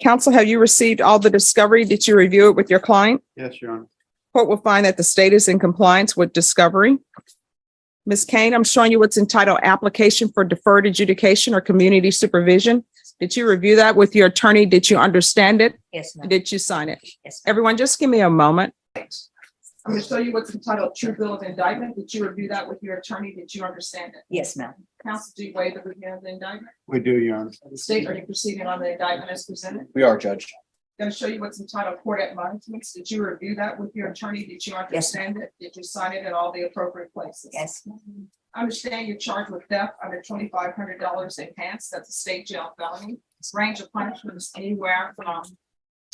Counsel, have you received all the discovery? Did you review it with your client? Yes, Your Honor. Court will find that the state is in compliance with discovery. Ms. Kane, I'm showing you what's entitled Application for Deferred Adjudication or Community Supervision. Did you review that with your attorney? Did you understand it? Yes, ma'am. Did you sign it? Yes. Everyone, just give me a moment. I'm going to show you what's entitled True Bill of Indictment. Did you review that with your attorney? Did you understand it? Yes, ma'am. Counsel, do you waive the reading of the indictment? We do, Your Honor. The state, are you proceeding on the indictment as presented? We are, Judge. Going to show you what's entitled Court Admonishments. Did you review that with your attorney? Did you understand it? Did you sign it in all the appropriate places? Yes. I understand you're charged with theft under $2,500 enhanced. That's a state jail felony. Its range of punishment is anywhere from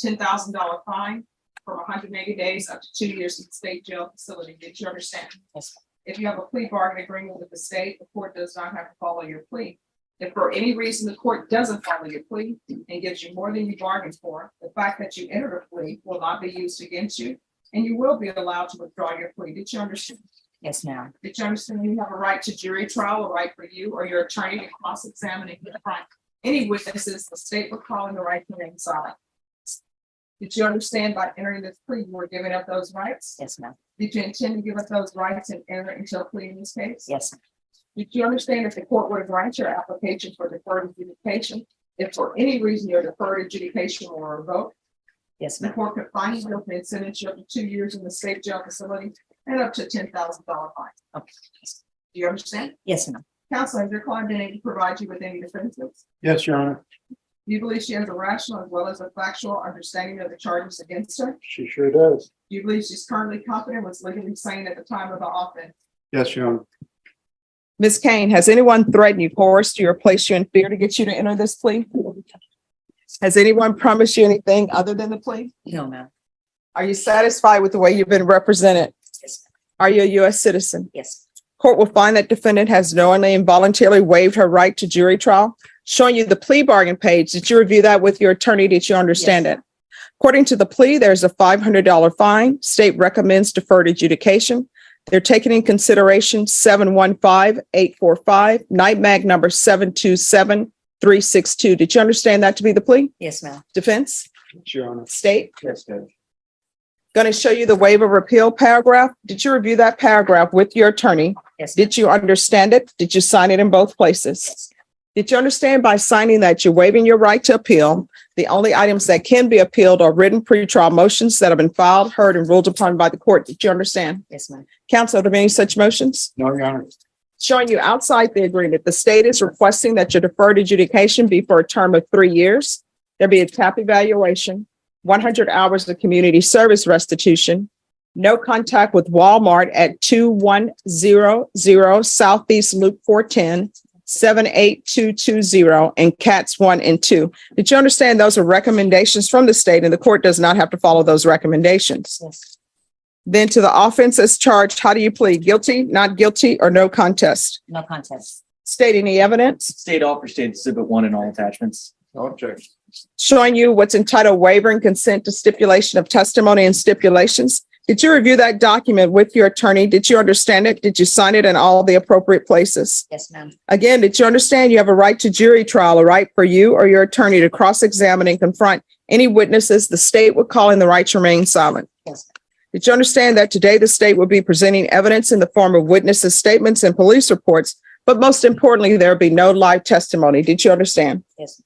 $10,000 fine from 180 days up to 2 years in the state jail facility. Did you understand? Yes. If you have a plea bargain agreement with the state, the court does not have to follow your plea. If for any reason the court doesn't follow your plea and gives you more than you bargained for, the fact that you entered a plea will not be used against you, and you will be allowed to withdraw your plea. Did you understand? Yes, ma'am. Did you understand you have a right to jury trial, a right for you or your attorney to cross-examine and confront any witnesses the state would call in the right to remain silent? Did you understand by entering this plea, you were giving up those rights? Yes, ma'am. Did you intend to give up those rights and enter into a plea in this case? Yes. Did you understand if the court would grant your application for deferred adjudication, if for any reason your deferred adjudication were revoked, Yes, the ma'am. court could fine you guilty and sentence you up to 2 years in the state jail facility and up to $10,000 fine? Okay. Do you understand? Yes, ma'am. Counsel, has your client been able to provide you with any defenses? Yes, Your Honor. Do you believe she has a rational as well as a factual understanding of the charges against her? She sure does. Do you believe she's currently competent, was legally sane at the time of the offense? Yes, Your Honor. Ms. Kane, has anyone threatened you, coerced you, or placed you in fear to get you to enter this plea? Has anyone promised you anything other than the plea? No, ma'am. Are you satisfied with the way you've been represented? Yes. Are you a U.S. citizen? Yes. Court will find that defendant has knowingly and voluntarily waived her right to jury trial. Showing you the plea bargain page. Did you review that with your attorney? Did you understand Yes. it? According to the plea, there's a $500 fine. State recommends deferred adjudication. They're taking in consideration 715-845, night mag number 727362. Did you understand that to be the plea? Yes, ma'am. Defense? Yes, Your Honor. State? Yes, Judge. Going to show you the waiver of repeal paragraph. Did you review that paragraph with your attorney? Yes. Did you understand it? Did you sign it in both places? Yes. Did you understand by signing that you're waiving your right to appeal? The only items that can be appealed are written pretrial motions that have been filed, heard, and ruled upon by the court. Did you understand? Yes, ma'am. Counsel, are there any such motions? No, Your Honor. Showing you outside the agreement, the state is requesting that your deferred adjudication be for a term of 3 years. There be a TAP evaluation, 100 hours of community service restitution, no contact with Walmart at 2100 Southeast Loop 410, 78220, and Cats 1 and 2. Did you understand those are recommendations from the state and the court does not have to follow those recommendations? Yes. Then to the offense as charged, how do you plead? Guilty, not guilty, or no contest? No contest. State any evidence? State offer state exhibit 1 in all attachments. No objection. Showing you what's entitled waiver and consent to stipulation of testimony and stipulations. Did you review that document with your attorney? Did you understand it? Did you sign it in all the appropriate places? Yes, ma'am. Again, did you understand you have a right to jury trial, a right for you or your attorney to cross-examine and confront any witnesses the state would call in the right to remain silent? Yes. Did you understand that today the state will be presenting evidence in the form of witnesses' statements and police reports, but most importantly, there will be no live testimony? Did you understand? Yes.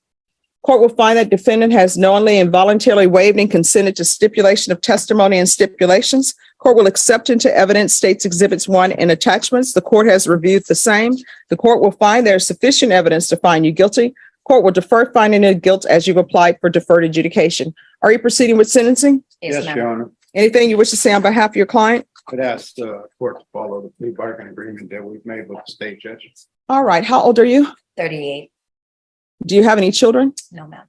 Court will find that defendant has knowingly and voluntarily waived and consented to stipulation of testimony and stipulations. Court will accept into evidence states exhibits 1 and attachments. The court has reviewed the same. The court will find there is sufficient evidence to find you guilty. Court will defer finding of guilt as you've applied for deferred adjudication. Are you proceeding with sentencing? Yes, ma'am. Your Honor. Anything you wish to say on behalf of your client? I'd ask the court to follow the plea bargain agreement that we've made with the state judge. All right. How old are you? 38. Do you have any children? No, ma'am.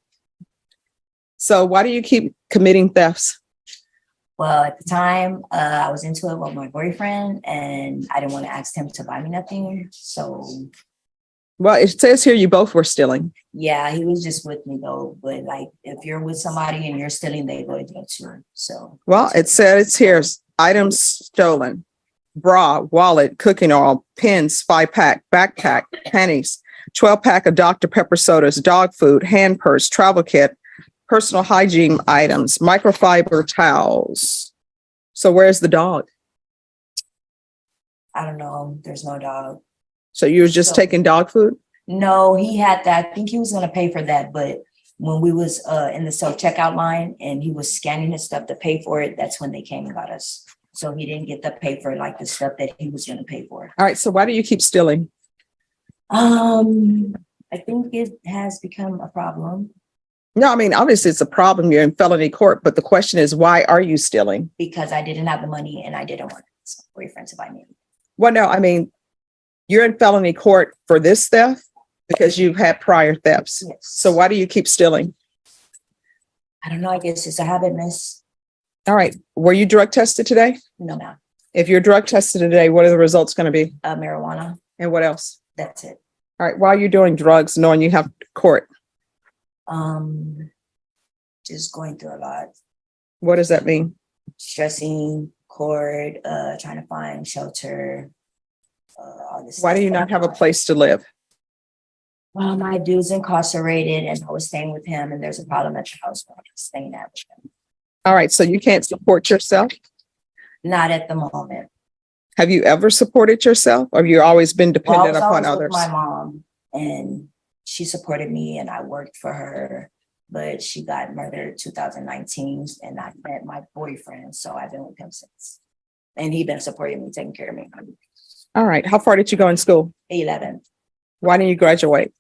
So why do you keep committing thefts? Well, at the time, I was into it with my boyfriend and I didn't want to ask him to buy me nothing. So Well, it says here you both were stealing. yeah, he was just with me though. But like, if you're with somebody and you're stealing, they go to jail too. So. Well, it says here items stolen: bra, wallet, cooking oil, pens, 5-pack, backpack, panties, 12-pack of Dr. Pepper sodas, dog food, hand purse, travel kit, personal hygiene items, microfiber towels. So where's the dog? I don't know. There's no dog. So you were just So- taking dog food? No, he had that. I think he was gonna pay for that, but when we was in the self-checkout line and he was scanning his stuff to pay for it, that's when they came and got us. So he didn't get the pay for like the stuff that he was gonna pay for. All right, so why do you keep stealing? I think it has become a problem No, I mean, obviously it's a problem. You're in felony court, but the question is, why are you stealing? because I didn't have the money and I didn't want his boyfriend to buy me. Well, no, I mean, you're in felony court for this theft because you've had prior thefts. Yes. So why do you keep stealing? I don't know. I guess it's a habit, miss. All right, were you drug tested today? No, ma'am. If you're drug tested today, what are the results going to be? Marijuana. And what else? That's it. All right, why are you doing drugs knowing you have court? Just going through a lot. What does that mean? Stressing, court, trying to find shelter. All this Why do stuff you not going have a on. place to live? Well, my dude's incarcerated and I was staying with him and there's a problem at the house where I'm staying at with him. All right, so you can't support yourself? Not at the moment. Have you ever supported yourself or have you always been Well, I dependent was upon always with others? my mom and she supported me and I worked for her, but she got murdered 2019 and I met my boyfriend. So I've been with him since. And he been supporting me, taking care of me. All right, how far did you go in school? 11. Why didn't you graduate?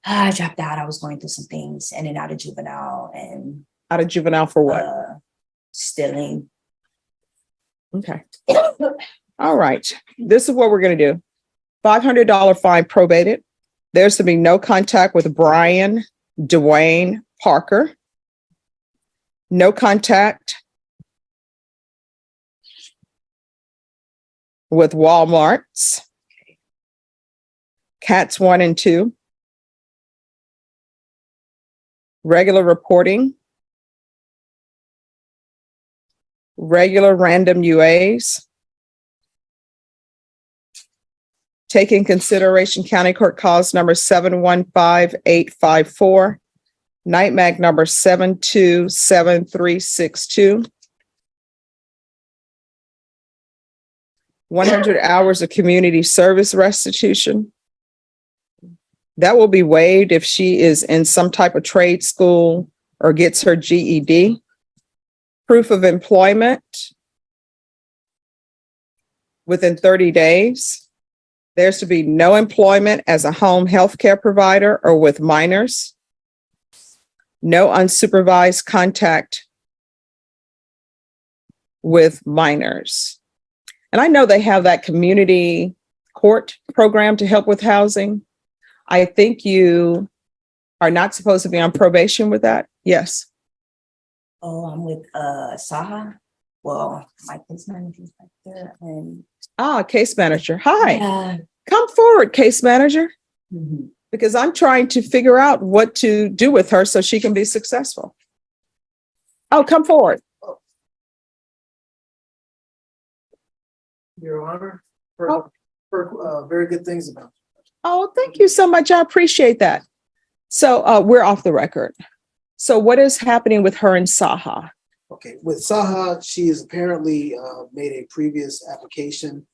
I dropped out. I was going through some things in and out of juvenile and Out of juvenile for what? stealing. Okay. All right, this is what we're going to do. $500 fine probated. There's to be no contact with Brian Dwayne Parker. No contact with Walmart's. Cats 1 and 2. Regular reporting. Regular random UAs. Take in consideration County Court Cause number 715-854, Night Mag number 727362. 100 hours of community service restitution. That will be waived if she is in some type of trade school or gets her GED. Proof of employment within 30 days. There's to be no employment as a home health care provider or with minors. No unsupervised contact with minors. And I know they have that community court program to help with housing. I think you are not supposed to be on probation with that. Yes. Oh, I'm with SAHA. Well, my case manager's back there and Case manager. Hi, yeah. come forward, case manager, Mhm. because I'm trying to figure out what to do with her so she can be successful. Oh, come forward. Your Honor, Oh. very good things about Oh, thank you so much. I appreciate that. So we're off the record. So what is happening with her in SAHA? you. Okay, with SAHA, she has apparently made a previous application.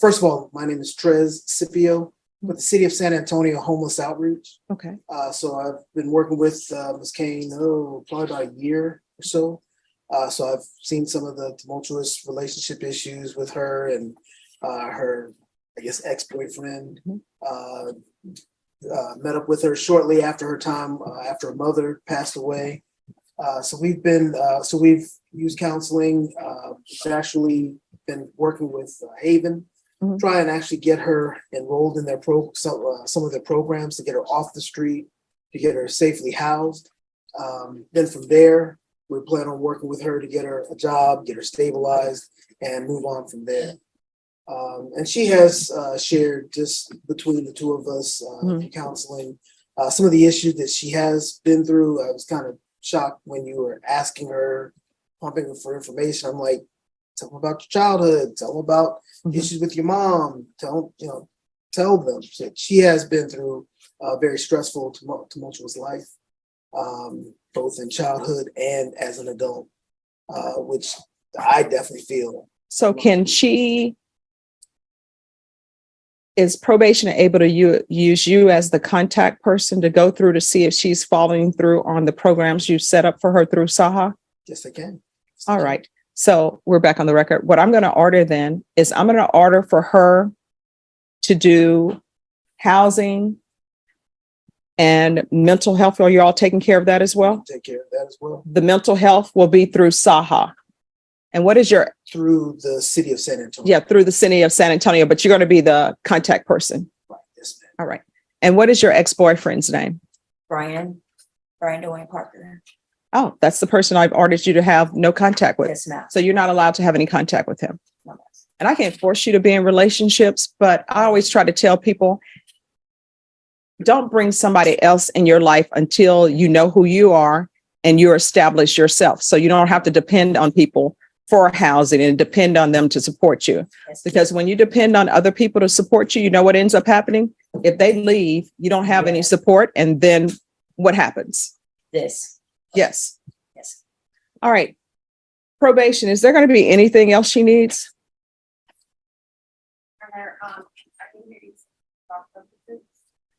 First of all, my name is Trez Scipio with the City of San Antonio Homeless Outreach. Okay. So I've been working with Ms. Kane, probably about a year or so. So I've seen some of the tumultuous relationship issues with her and her, I guess, ex-boyfriend. Met up with her shortly after her time, after her mother passed away. So we've used counseling. We've actually been working with Haven, trying to actually get her enrolled in their some of their programs to get her off the street, to get her safely housed. Then from there, we plan on working with her to get her a job, get her stabilized, and move on from there. And she has shared just between the two of us counseling some of the issues that she has been through. I was kind of shocked when you were asking her, pumping her for information. I'm like, tell them about your childhood, tell them about issues with your mom, tell them that she has been through a very stressful, tumultuous life. both in childhood and as an adult, which I definitely feel. So is probation able to use you as the contact person to go through to see if she's following through on the programs you set up for her through SAHA? Yes, I can. All right. So we're back on the record. What I'm going to order then is I'm going to order for her to do housing and mental health. Are you all taking care of that as well? Take care of that as well. The mental health will be through SAHA. And what is your, Through the city of San Antonio. yeah, through the city of San Antonio, but you're going to be the contact person. Right, yes, ma'am. All right. And what is your ex-boyfriend's name? Brian Dwayne Parker. Oh, that's the person I've ordered you to have no contact with. Yes, ma'am. So you're not allowed to have any contact with him. No, ma'am. And I can't force you to be in relationships, but I always try to tell people, don't bring somebody else in your life until you know who you are and you're established yourself. So you don't have to depend on people for housing and depend on them to support you. Yes, Because when you depend on other people to support you, you know what ends up happening? If they leave, you don't have any support. And then what happens? this. Yes. Yes. All right. Probation, is there going to be anything else she needs?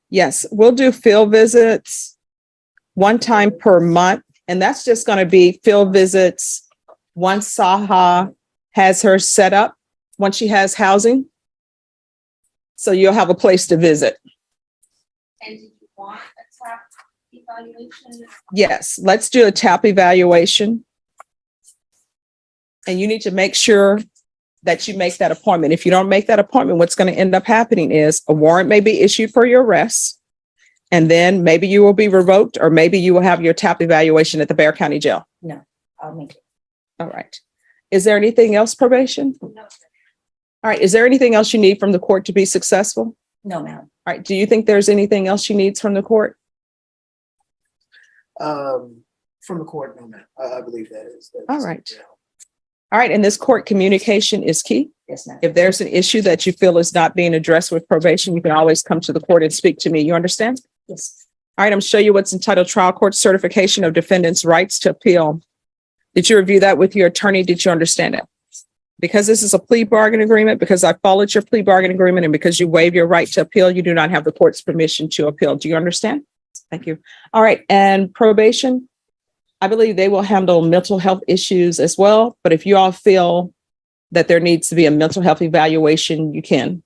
Yes, we'll do field visits one time per month. And that's just going to be field visits once SAHA has her set up, once she has housing. So you'll have a place to visit. And did you want a TAP evaluation? Yes, let's do a TAP evaluation. And you need to make sure that you make that appointment. If you don't make that appointment, what's going to end up happening is a warrant may be issued for your arrest. And then maybe you will be revoked, or maybe you will have your TAP evaluation at the Bexar County Jail. I'll make it. All right. Is there anything else, probation? No. All right. Is there anything else you need from the court to be successful? No, ma'am. All right. Do you think there's anything else she needs from the court? From the court, no, ma'am. I believe that is. All right. All right. And this court communication is key. Yes, ma'am. If there's an issue that you feel is not being addressed with probation, you can always come to the court and speak to me. You understand? Yes. All right. I'm show you what's entitled Trial Court Certification of Defendant's Rights to Appeal. Did you review that with your attorney? Did you understand it? Because this is a plea bargain agreement, because I followed your plea bargain agreement, and because you waive your right to appeal, you do not have the court's permission to appeal. Do you understand? Thank you. All right. And probation, I believe they will handle mental health issues as well. But if you all feel that there needs to be a mental health evaluation, you can.